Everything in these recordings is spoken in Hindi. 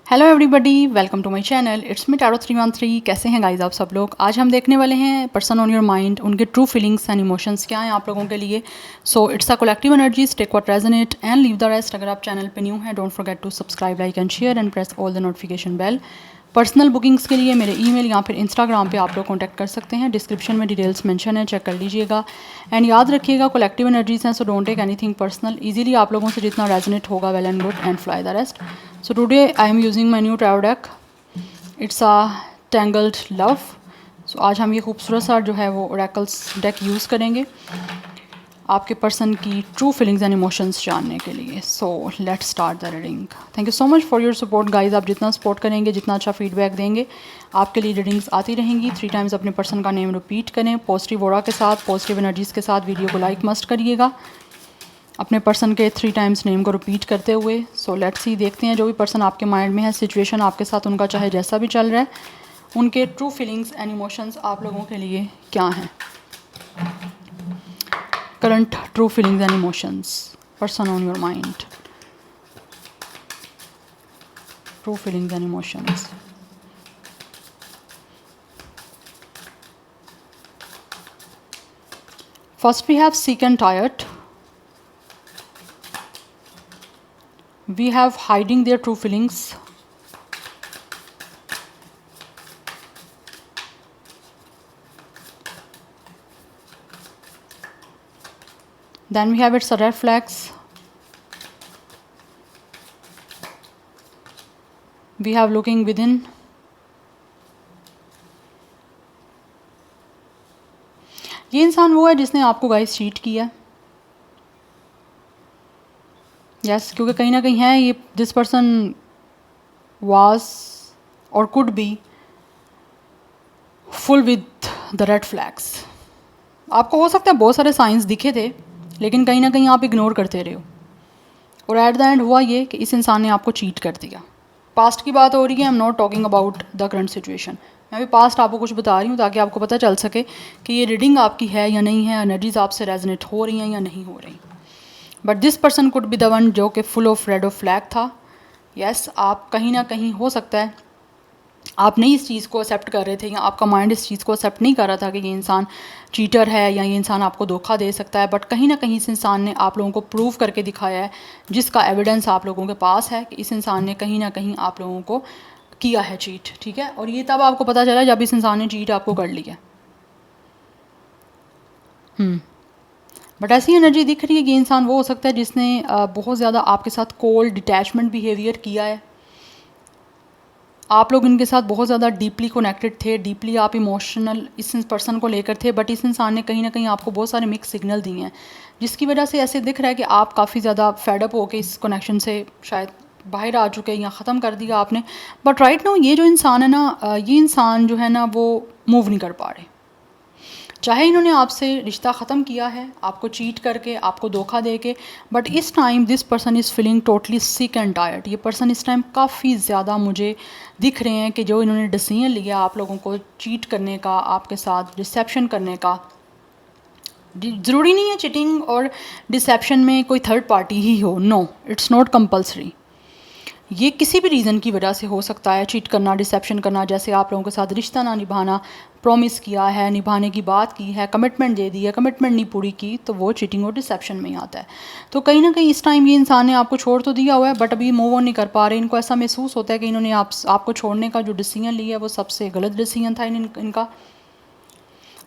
Hello everybody, welcome to my channel. It's me tarot 313। कैसे हैं गाइज आप सब लोग? आज हम देखने वाले हैं पर्सन ऑन योर माइंड, उनके ट्रू फीलिंग्स एंड इमोशंस क्या हैं आप लोगों के लिए। So it's a collective energies, take what resonate and leave the rest. अगर आप चैनल पे न्यू हैं, don't forget to subscribe, like and share and press all the notification bell. Personal bookings के लिए मेरे ईमेल या फिर इंस्टाग्राम पे आप लोग कांटेक्ट कर सकते हैं। डिस्क्रिप्शन में डिटेल्स मेंशन है, चेक कर लीजिएगा। एंड याद रखिएगा कलेक्टिव एनर्जीज हैं, so don't take anything personal. Easily आप लोगों से जितना रेजोनेट होगा well and good and fly the rest. So today I am using my new tarot deck। It's a tangled love. So आज हम ये खूबसूरत सा जो है वो ओरेकल्स डेक यूज़ करेंगे आपके पर्सन की ट्रू फीलिंग्स एंड इमोशंस जानने के लिए। So let's start the reading. Thank you so much for your support guys. आप जितना सपोर्ट करेंगे, जितना अच्छा फीडबैक देंगे, आपके लिए रीडिंग्स आती रहेंगी। 3 टाइम्स अपने पर्सन का नेम रिपीट करें पॉजिटिव ऑरा के साथ, पॉजिटिव एनर्जीज़ के साथ। वीडियो को लाइक मस्ट करिएगा अपने पर्सन के 3 टाइम्स नेम को रिपीट करते हुए। सो लेट्स सी, देखते हैं जो भी पर्सन आपके माइंड में है, सिचुएशन आपके साथ उनका चाहे जैसा भी चल रहा है, उनके ट्रू फीलिंग्स एंड इमोशंस आप लोगों के लिए क्या हैं। Current true feelings and emotions, person on your mind, true feelings and emotions. First we have sick and tired. We have hiding their true feelings. Then we have its red flags. We have looking within. ये इंसान वो है जिसने आपको गाइस चीट किया। यस, क्योंकि कहीं ना कहीं है ये दिस पर्सन वाज और could be full with the red flags. आपको हो सकता है बहुत सारे साइंस दिखे थे, लेकिन कहीं ना कहीं आप इग्नोर करते रहे हो, और एट द एंड हुआ ये कि इस इंसान ने आपको चीट कर दिया। पास्ट की बात हो रही है, I am not talking about the current situation. मैं भी पास्ट आपको कुछ बता रही हूँ ताकि आपको पता चल सके कि ये रीडिंग आपकी है या नहीं है, एनर्जीज आपसे रेजोनेट हो रही हैं या नहीं हो रही। But this person could be the one जो कि full of rid of flag था। यस, आप कहीं ना कहीं हो सकता है आप नहीं इस चीज़ को एक्सेप्ट कर रहे थे, या आपका माइंड इस चीज़ को एक्सेप्ट नहीं कर रहा था कि ये इंसान चीटर है या ये इंसान आपको धोखा दे सकता है। बट कहीं ना कहीं इस इंसान ने आप लोगों को प्रूव करके दिखाया है, जिसका एविडेंस आप लोगों के पास है कि इस इंसान ने कहीं ना कहीं आप लोगों को किया है चीट। ठीक है, और ये तब आपको पता चला जब इस इंसान ने चीट आपको कर लिया। बट ऐसी एनर्जी दिख रही है कि इंसान वो हो सकता है जिसने बहुत ज़्यादा आपके साथ कोल्ड डिटैचमेंट बिहेवियर किया है। आप लोग इनके साथ बहुत ज़्यादा डीपली कनेक्टेड थे, डीपली आप इमोशनल इस पर्सन को लेकर थे। बट इस इंसान ने कहीं ना कहीं आपको बहुत सारे मिक्स सिग्नल दिए हैं, जिसकी वजह से ऐसे दिख रहा है कि आप काफ़ी ज़्यादा फेडअप होकर इस कनेक्शन से शायद बाहर आ चुके हैं या ख़त्म कर दिया आपने। बट राइट नाउ ये जो इंसान है ना, ये इंसान जो है ना वो मूव नहीं कर पा रहे। चाहे इन्होंने आपसे रिश्ता ख़त्म किया है, आपको चीट करके, आपको धोखा दे के, बट इस time this person is feeling totally sick and tired. ये पर्सन इस टाइम काफ़ी ज़्यादा मुझे दिख रहे हैं कि जो इन्होंने डिसीजन लिया आप लोगों को चीट करने का, आपके साथ डिसेप्शन करने का। ज़रूरी नहीं है चीटिंग और डिसेप्शन में कोई थर्ड पार्टी ही हो, नो, इट्स नॉट कंपल्सरी। ये किसी भी रीज़न की वजह से हो सकता है, चीट करना, डिसेप्शन करना। जैसे आप लोगों के साथ रिश्ता ना निभाना, प्रॉमिस किया है, निभाने की बात की है, कमिटमेंट दे दी है, कमिटमेंट नहीं पूरी की, तो वो चीटिंग और डिसेप्शन में ही आता है। तो कहीं ना कहीं इस टाइम ये इंसान ने आपको छोड़ तो दिया हुआ है, बट अभी मूव ऑन नहीं कर पा रहे। इनको ऐसा महसूस होता है कि इन्होंने आपको छोड़ने का जो डिसीजन लिया है वो सबसे गलत डिसीजन था इनका।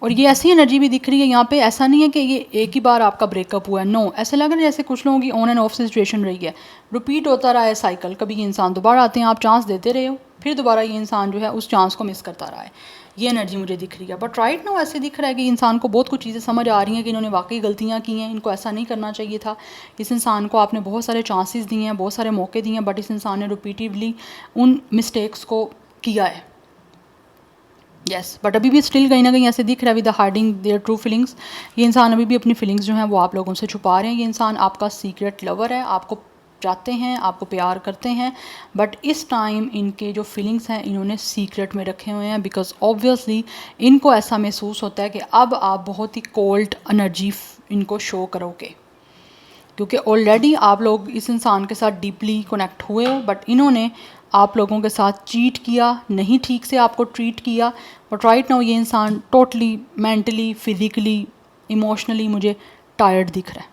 और ये ऐसी एनर्जी भी दिख रही है यहाँ पे, ऐसा नहीं है कि ये एक ही बार आपका ब्रेकअप हुआ है, नो। ऐसा लग रहा है जैसे कुछ लोगों की ऑन एंड ऑफ सिचुएशन रही है, रिपीट होता रहा है साइकिल। कभी ये इंसान दोबारा आते हैं, आप चांस देते रहे हो, फिर दोबारा ये इंसान जो है उस चांस को मिस करता रहा है। ये एनर्जी मुझे दिख रही है। बट राइट नाउ ऐसे दिख रहा है कि इंसान को बहुत कुछ चीज़ें समझ आ रही हैं कि इन्होंने वाकई गलतियाँ की हैं, इनको ऐसा नहीं करना चाहिए था। इस इंसान को आपने बहुत सारे चांसेस दिए हैं, बहुत सारे मौके दिए हैं, बट इस इंसान ने रिपीटिवली उन मिस्टेक्स को किया है। यस, बट अभी भी स्टिल कहीं ना कहीं ऐसे दिख रहा है with the hiding their true feelings. ये इंसान अभी भी अपनी फीलिंग्स जो हैं वो आप लोगों से छुपा रहे हैं। ये इंसान आपका सीक्रेट लवर है, आपको चाहते हैं, आपको प्यार करते हैं, बट इस टाइम इनके जो फीलिंग्स हैं इन्होंने सीक्रेट में रखे हुए हैं, बिकॉज ऑब्वियसली इनको ऐसा महसूस होता है कि अब आप बहुत ही कोल्ड एनर्जी इनको शो करोगे, क्योंकि ऑलरेडी आप लोग इस इंसान के साथ डीपली कनेक्ट हुए हो, बट इन्होंने आप लोगों के साथ चीट किया, नहीं ठीक से आपको ट्रीट किया, बट राइट नाउ ये इंसान टोटली मेंटली, फिज़िकली, इमोशनली मुझे टायर्ड दिख रहा है।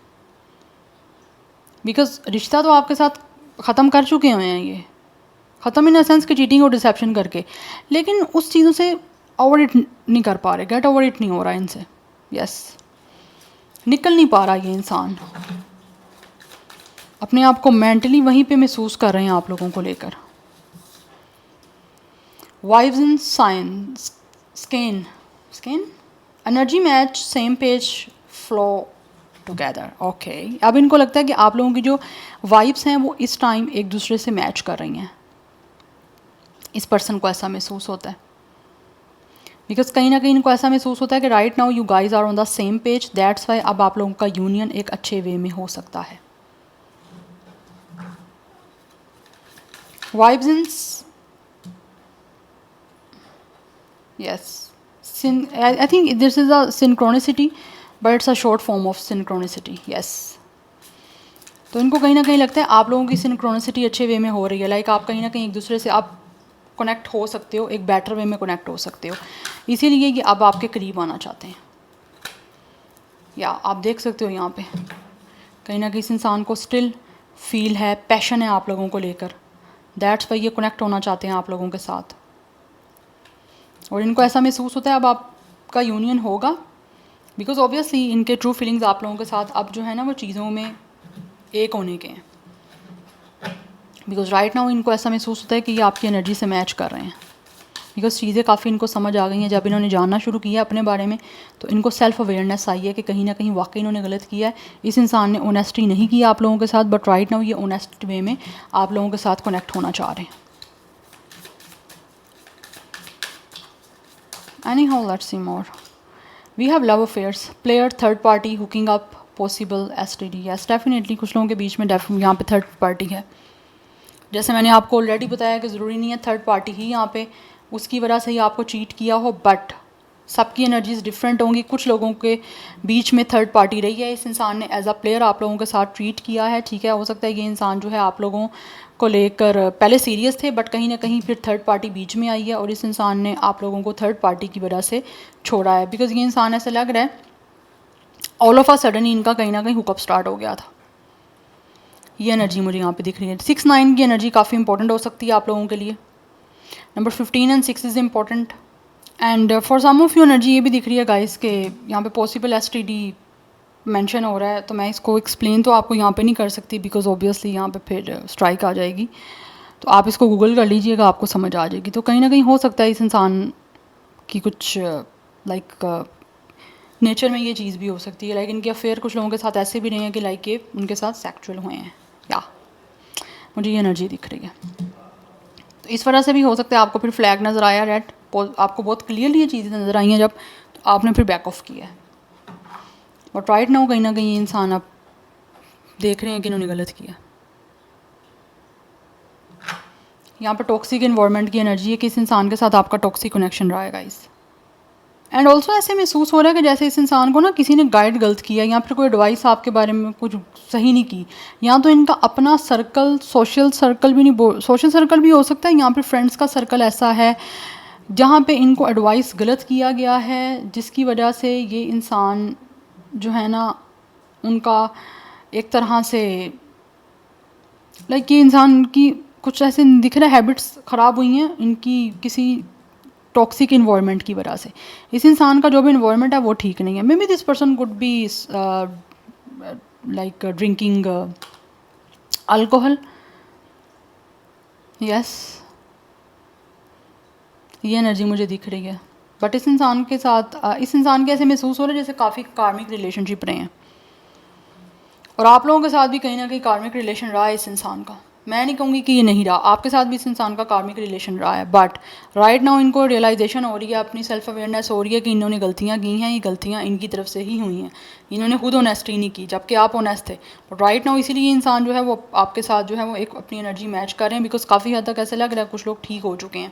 बिकॉज रिश्ता तो आपके साथ ख़त्म कर चुके हुए हैं, ये ख़त्म इन द सेंस कि चीटिंग और डिसेप्शन करके, लेकिन उस चीज़ों से ओवर इट नहीं कर पा रहे, गेट ओवर इट नहीं हो रहा इनसे। यस, निकल नहीं पा रहा ये इंसान, अपने आप को मेंटली वहीं पे महसूस कर रहे हैं आप लोगों को लेकर। Vibes in sign scan scan energy match same page flow together. Okay, अब इनको लगता है कि आप लोगों की जो वाइब्स हैं वो इस टाइम एक दूसरे से मैच कर रही हैं। इस पर्सन को ऐसा महसूस होता है, बिकॉज कहीं ना कहीं इनको ऐसा महसूस होता है कि right now you guys are on the same page, that's why अब आप लोगों का यूनियन एक अच्छे वे में हो सकता है। Vibes in yes I think this is a synchronicity but it's a short form of synchronicity। yes, तो इनको कहीं ना कहीं लगता है आप लोगों की सिंक्रोनिसिटी अच्छे वे में हो रही है, लाइक आप कहीं ना कहीं एक दूसरे से आप कनेक्ट हो सकते हो, एक बेटर वे में कनेक्ट हो सकते हो, इसीलिए कि अब आपके करीब आना चाहते हैं। या आप देख सकते हो यहाँ पे कहीं ना कहीं इस इंसान को स्टिल फील है, पैशन है आप लोगों को लेकर, दैट्स वाई ये कनेक्ट होना चाहते हैं आप लोगों के साथ। और इनको ऐसा महसूस होता है अब आपका यूनियन होगा, बिकॉज ऑब्वियसली इनके ट्रू फीलिंग्स आप लोगों के साथ अब जो है ना वो चीज़ों में एक होने के हैं, बिकॉज राइट नाउ इनको ऐसा महसूस होता है कि ये आपकी एनर्जी से मैच कर रहे हैं, बिकॉज चीज़ें काफ़ी इनको समझ आ गई हैं। जब इन्होंने जानना शुरू किया अपने बारे में तो इनको सेल्फ अवेयरनेस आई है कि कहीं ना कहीं वाकई इन्होंने गलत किया है, इस इंसान ने ऑनेस्टी नहीं की आप लोगों के साथ, बट राइट नाउ ये ऑनेस्ट वे में आप लोगों के साथ कनेक्ट होना चाह रहे हैं। Anyhow, let's see more. We have love affairs, player, third party, hooking up, possible STD। yes, definitely कुछ लोगों के बीच में यहाँ पे थर्ड पार्टी है। जैसे मैंने आपको ऑलरेडी बताया कि ज़रूरी नहीं है थर्ड पार्टी ही यहाँ पे उसकी वजह से ही आपको चीट किया हो, बट सबकी एनर्जीज डिफरेंट होंगी। कुछ लोगों के बीच में थर्ड पार्टी रही है, इस इंसान ने एज अ प्लेयर आप लोगों के साथ ट्रीट किया है, ठीक है। हो सकता है ये इंसान जो है आप लोगों को लेकर पहले सीरियस थे, बट कहीं ना कहीं फिर थर्ड पार्टी बीच में आई है और इस इंसान ने आप लोगों को थर्ड पार्टी की वजह से छोड़ा है, बिकॉज ये इंसान ऐसा लग रहा है ऑल ऑफ अ सडन इनका कहीं ना कहीं हुकअप स्टार्ट हो गया था। ये एनर्जी मुझे यहाँ पे दिख रही है। 6-9 की एनर्जी काफ़ी इंपॉर्टेंट हो सकती है आप लोगों के लिए। Number 15 and 6 is important, and for some of you energy ये भी दिख रही है गाइस के यहाँ पे पॉसिबल STD मेंशन हो रहा है, तो मैं इसको एक्सप्लेन तो आपको यहाँ पे नहीं कर सकती, बिकॉज ऑब्वियसली यहाँ पे फिर स्ट्राइक आ जाएगी, तो आप इसको गूगल कर लीजिएगा, आपको समझ आ जाएगी। तो कहीं ना कहीं हो सकता है इस इंसान की कुछ लाइक नेचर में ये चीज़ भी हो सकती है, लाइक इनके अफेयर कुछ लोगों के साथ ऐसे भी रहे हैं कि लाइक ये उनके साथ सेक्चुअल हुए हैं, या मुझे ये एनर्जी दिख रही है। तो इस वजह से भी हो सकता है आपको फिर फ्लैग नज़र आया रेड, आपको बहुत क्लियरली ये चीज़ें नज़र आई हैं जब, तो आपने फिर बैक ऑफ किया है। बट राइट नाउ कहीं ना कहीं ये इंसान आप देख रहे हैं कि इन्होंने गलत किया। यहाँ पर टॉक्सिक इन्वायरमेंट की एनर्जी है कि इस इंसान के साथ आपका टॉक्सिक कनेक्शन रहा है गाइस, एंड ऑल्सो ऐसे महसूस हो रहा है कि जैसे इस इंसान को ना किसी ने गाइड गलत किया, या फिर कोई एडवाइस आपके बारे में कुछ सही नहीं की, या तो इनका अपना सर्कल, सोशल सर्कल भी नहीं, सोशल सर्कल भी हो सकता है, यहाँ पर फ्रेंड्स का सर्कल ऐसा है जहाँ पे इनको एडवाइस गलत किया गया है, जिसकी वजह से ये इंसान जो है ना उनका एक तरह से लाइक ये इंसान की कुछ ऐसे दिख रहा है हैबिट्स ख़राब हुई हैं इनकी किसी टॉक्सिक इन्वायरमेंट की वजह से। इस इंसान का जो भी इन्वायरमेंट है वो ठीक नहीं है। May be this person could be like drinking alcohol, yes, ये एनर्जी मुझे दिख रही है। बट इस इंसान के साथ इस इंसान के ऐसे महसूस हो रहा है जैसे काफ़ी कार्मिक रिलेशनशिप रहे हैं, और आप लोगों के साथ भी कहीं ना कहीं कार्मिक रिलेशन रहा है इस इंसान का। मैं नहीं कहूँगी कि ये नहीं रहा, आपके साथ भी इस इंसान का कार्मिक रिलेशन रहा है, बट राइट नाउ इनको रियलाइजेशन हो रही है, अपनी सेल्फ अवेयरनेस हो रही है कि इन्होंने गलतियाँ की हैं, ये गलतियाँ इनकी तरफ से ही हुई हैं, इन्होंने खुद ऑनेस्टी नहीं की जबकि आप ऑनेस्ट थे। बट राइट नाउ इसीलिए ये इंसान जो है वो आपके साथ जो है वो एक अपनी एनर्जी मैच कर रहे हैं, बिकॉज काफ़ी हद तक ऐसा लग रहा है कुछ लोग ठीक हो चुके हैं,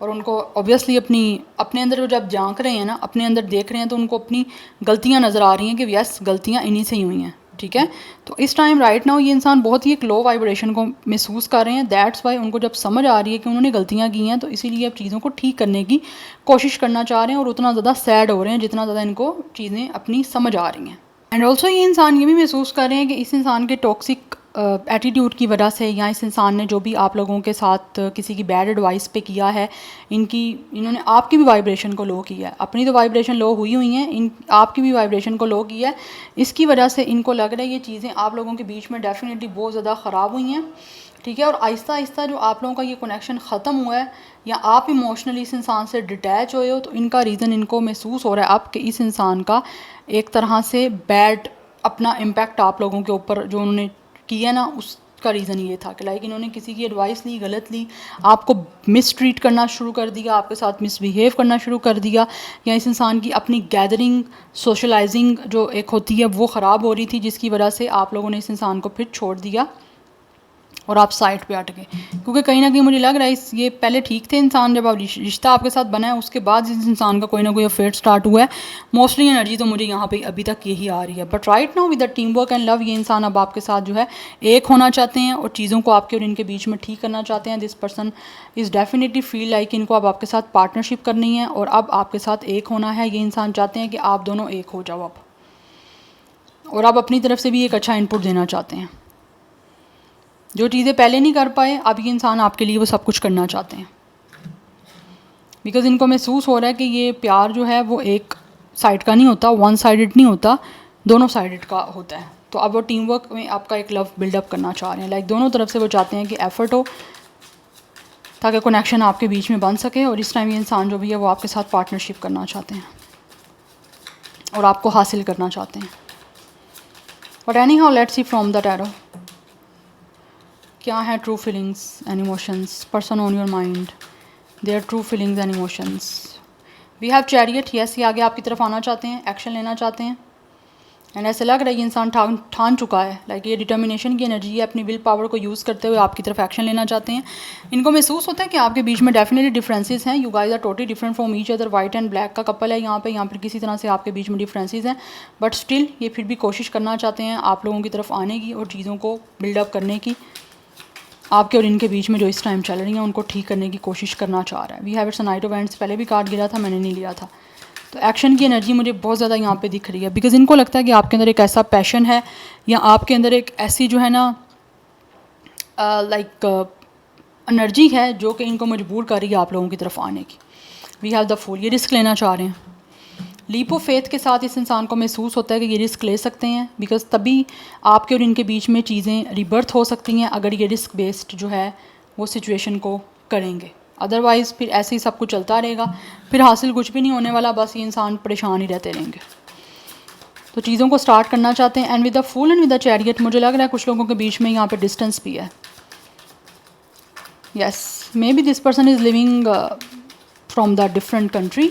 और उनको ऑब्वियसली अपने अंदर जब झांक रहे हैं ना, अपने अंदर देख रहे हैं, तो उनको अपनी गलतियाँ नज़र आ रही हैं कि यस गलतियाँ इन्हीं से ही हुई हैं। ठीक है। तो इस टाइम राइट नाउ ये इंसान बहुत ही एक लो वाइब्रेशन को महसूस कर रहे हैं। दैट्स वाई उनको जब समझ आ रही है कि उन्होंने गलतियाँ की हैं, तो इसीलिए अब चीज़ों को ठीक करने की कोशिश करना चाह रहे हैं और उतना ज़्यादा सैड हो रहे हैं जितना ज़्यादा इनको चीज़ें अपनी समझ आ रही हैं। एंड ऑल्सो ये इंसान ये भी महसूस कर रहे हैं कि इस इंसान के टॉक्सिक एटीट्यूड की वजह से, या इस इंसान ने जो भी आप लोगों के साथ किसी की बैड एडवाइस पे किया है, इन्होंने आपकी भी वाइब्रेशन को लो किया है। अपनी तो वाइब्रेशन लो हुई है, आपकी भी वाइब्रेशन को लो किया है। इसकी वजह से इनको लग रहा है ये चीज़ें आप लोगों के बीच में डेफिनेटली बहुत ज़्यादा ख़राब हुई हैं, ठीक है। और आहिस्ता आहिस्ता जो आप लोगों का ये कनेक्शन ख़त्म हुआ है, या आप इमोशनली इस इंसान से डिटैच हुए हो, तो इनका रीज़न इनको महसूस हो रहा है अब कि इस इंसान का एक तरह से बैड अपना इम्पैक्ट आप लोगों के ऊपर जो उन्होंने किया ना, उसका रीज़न ये था कि लाइक इन्होंने किसी की एडवाइस ली, गलत ली, आपको मिसट्रीट करना शुरू कर दिया, आपके साथ मिसबिहेव करना शुरू कर दिया, या इस इंसान की अपनी गैदरिंग सोशलाइजिंग जो एक होती है वो ख़राब हो रही थी, जिसकी वजह से आप लोगों ने इस इंसान को फिर छोड़ दिया और आप साइड पे हट गए। क्योंकि कहीं ना कहीं मुझे लग रहा है ये पहले ठीक थे इंसान, जब आप रिश्ता आपके साथ बना है उसके बाद इस इंसान का कोई ना कोई अफेयर स्टार्ट हुआ है। मोस्टली एनर्जी तो मुझे यहाँ पे अभी तक यही आ रही है। But right now with the team work and love ये इंसान अब आपके साथ जो है एक होना चाहते हैं और चीज़ों को आपके और इनके बीच में ठीक करना चाहते हैं। This person is definitely feel like इनको अब आपके साथ पार्टनरशिप करनी है और अब आपके साथ एक होना है। ये इंसान चाहते हैं कि आप दोनों एक हो जाओ अब, और आप अपनी तरफ से भी एक अच्छा इनपुट देना चाहते हैं। जो चीज़ें पहले नहीं कर पाए, अब ये इंसान आपके लिए वो सब कुछ करना चाहते हैं। बिकॉज़ इनको महसूस हो रहा है कि ये प्यार जो है वो एक साइड का नहीं होता, वन साइडेड नहीं होता, दोनों साइडेड का होता है। तो अब वो टीम वर्क में आपका एक लव बिल्डअप करना चाह रहे हैं। लाइक दोनों तरफ से वो चाहते हैं कि एफ़र्ट हो ताकि कनेक्शन आपके बीच में बन सके। और इस टाइम ये इंसान जो भी है वो आपके साथ पार्टनरशिप करना चाहते हैं और आपको हासिल करना चाहते हैं। But anyhow let's see from the tarot क्या है true feelings and emotions person on your mind, their true feelings and emotions. We have chariot, yes ये आगे आपकी तरफ आना चाहते हैं, एक्शन लेना चाहते हैं। एंड ऐसे लग रहा है ये इंसान ठान चुका है, लाइक ये डिटर्मिनेशन की एनर्जी है, अपनी विल पावर को यूज़ करते हुए आपकी तरफ एक्शन लेना चाहते हैं। इनको महसूस होता है कि आपके बीच में डेफिनेटली डिफरेंसेस हैं। You guys are totally different from each other. White and black का कपल है यहाँ पे किसी तरह से आपके बीच में डिफरेंसेस हैं, बट स्टिल ये फिर भी कोशिश करना चाहते हैं आप लोगों की तरफ आने की और चीज़ों को बिल्डअप करने की। आपके और इनके बीच में जो इस टाइम चल रही हैं उनको ठीक करने की कोशिश करना चाह रहा है। We have it's knight of wands, पहले भी कार्ड गिरा था, मैंने नहीं लिया था। तो एक्शन की एनर्जी मुझे बहुत ज़्यादा यहाँ पे दिख रही है, बिकॉज़ इनको लगता है कि आपके अंदर एक ऐसा पैशन है, या आपके अंदर एक ऐसी जो है ना लाइक एनर्जी है जो कि इनको मजबूर कर रही है आप लोगों की तरफ आने की। वी हैव द फूल, ये रिस्क लेना चाह रहे हैं। लीप ऑफ फेथ के साथ इस इंसान को महसूस होता है कि ये रिस्क ले सकते हैं, बिकॉज़ तभी आपके और इनके बीच में चीज़ें रिबर्थ हो सकती हैं अगर ये रिस्क बेस्ड जो है वो सिचुएशन को करेंगे। अदरवाइज़ फिर ऐसे ही सब कुछ चलता रहेगा, फिर हासिल कुछ भी नहीं होने वाला, बस ये इंसान परेशान ही रहते रहेंगे। तो चीज़ों को स्टार्ट करना चाहते हैं। And with the fool and with the chariot मुझे लग रहा है कुछ लोगों के बीच में यहाँ पे डिस्टेंस भी है। Yes, maybe this person is living from the different country.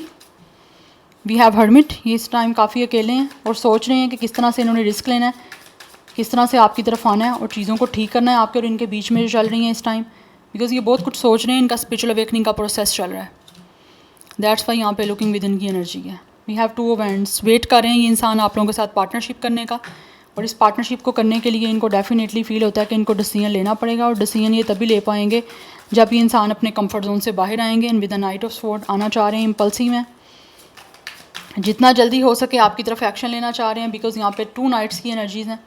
We have hermit, ये इस टाइम काफ़ी अकेले हैं और सोच रहे हैं कि किस तरह से इन्होंने रिस्क लेना है, किस तरह से आपकी तरफ आना है और चीज़ों को ठीक करना है आपके और इनके बीच में जो चल रही हैं इस टाइम। बिकॉज ये बहुत कुछ सोच रहे हैं, इनका स्पिरिचुअल अवेकनिंग का प्रोसेस चल रहा है। दैट्स वाई यहाँ पे लुकिंग विद इन की एनर्जी है। We have two events, wait कर रहे हैं ये इंसान आप लोगों के साथ पार्टनरशिप करने का, और इस पार्टनरशिप को करने के लिए इनको डेफिनेटली फील होता है कि इनको डिसीजन लेना पड़ेगा, और डिसीजन ये तभी ले पाएंगे जब ये इंसान अपने कंफर्ट जोन से बाहर आएंगे। And with the night of sword आना चाह रहे हैं इम्पल्सिव में, जितना जल्दी हो सके आपकी तरफ एक्शन लेना चाह रहे हैं, बिकॉज यहाँ पे 2 नाइट्स की एनर्जीज़ हैं।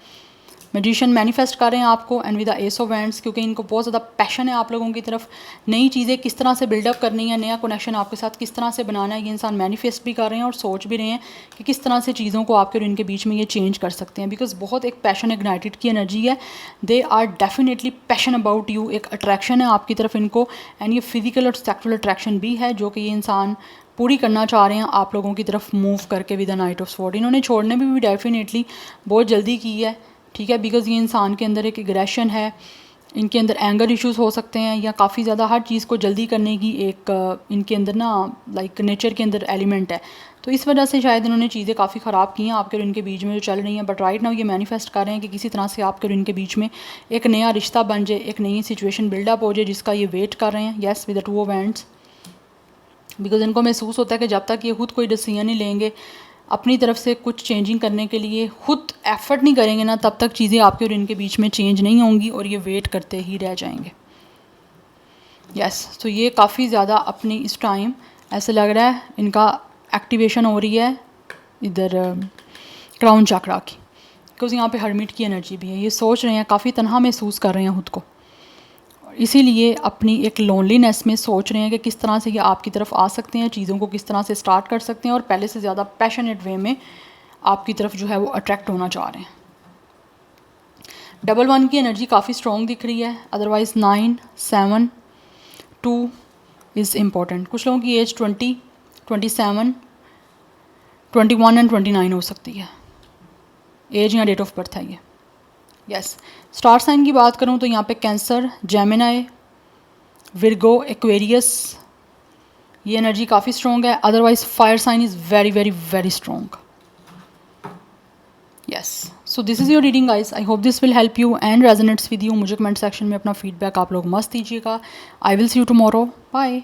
मैजिशियन मैनिफेस्ट कर रहे हैं आपको, and with the S of wands, क्योंकि इनको बहुत ज़्यादा पैशन है आप लोगों की तरफ। नई चीज़ें किस तरह से बिल्डअप करनी है, नया कनेक्शन आपके साथ किस तरह से बनाना है, ये इंसान मैनिफेस्ट भी कर रहे हैं और सोच भी रहे हैं कि किस तरह से चीज़ों को आपके और इनके बीच में ये चेंज कर सकते हैं। बिकॉज बहुत एक पैशन इग्नाइटेड की एनर्जी है, they are definitely passion about you, एक अट्रैक्शन है आपकी तरफ इनको, एंड ये फिजिकल और सेक्सुअल अट्रैक्शन भी है जो कि ये इंसान पूरी करना चाह रहे हैं आप लोगों की तरफ मूव करके with the night of sword. इन्होंने छोड़ने में भी डेफिनेटली बहुत जल्दी की है, ठीक है, बिकॉज़ ये इंसान के अंदर एक एग्रेशन है, इनके अंदर एंगर इश्यूज हो सकते हैं, या काफ़ी ज़्यादा हर चीज़ को जल्दी करने की एक इनके अंदर ना लाइक नेचर के अंदर एलिमेंट है। तो इस वजह से शायद इन्होंने चीज़ें काफ़ी ख़राब की हैं आपके और इनके बीच में जो चल रही हैं। बट राइट नाउ ये मैनिफेस्ट कर रहे हैं कि किसी तरह से आपके और इनके बीच में एक नया रिश्ता बन जाए, एक नई सिचुएशन बिल्डअप हो जाए, जिसका ये वेट कर रहे हैं। Yes, with the 2 of wands, because इनको महसूस होता है कि जब तक ये खुद कोई डिसीजन नहीं लेंगे अपनी तरफ से कुछ चेंजिंग करने के लिए खुद एफर्ट नहीं करेंगे ना, तब तक चीज़ें आपके और इनके बीच में चेंज नहीं होंगी और ये वेट करते ही रह जाएंगे। यस, तो ये काफ़ी ज़्यादा अपनी इस टाइम ऐसे लग रहा है इनका एक्टिवेशन हो रही है इधर क्राउन चक्रा की, बिकॉज यहाँ पे हर्मिट की एनर्जी भी है। ये सोच रहे हैं, काफ़ी तन्हा महसूस कर रहे हैं खुद को, इसीलिए अपनी एक लोनलीनेस में सोच रहे हैं कि किस तरह से ये आपकी तरफ आ सकते हैं, चीज़ों को किस तरह से स्टार्ट कर सकते हैं और पहले से ज़्यादा पैशनेट वे में आपकी तरफ जो है वो अट्रैक्ट होना चाह रहे हैं। डबल 1 की एनर्जी काफ़ी स्ट्रॉन्ग दिख रही है, अदरवाइज़ 9, 7, 2 इज़ इम्पॉर्टेंट। कुछ लोगों की एज 20, 27, 21 एंड 29 हो सकती है, एज या डेट ऑफ बर्थ है ये। यस, स्टार साइन की बात करूँ तो यहाँ पे कैंसर, जेमिनाई, विर्गो, एक्वेरियस, ये एनर्जी काफ़ी स्ट्रॉन्ग है। Otherwise fire sign is very very very strong. Yes, so this is your reading guys. I hope this will help you and resonates with you. मुझे कमेंट सेक्शन में अपना फीडबैक आप लोग मस्त दीजिएगा। I will see you tomorrow, bye.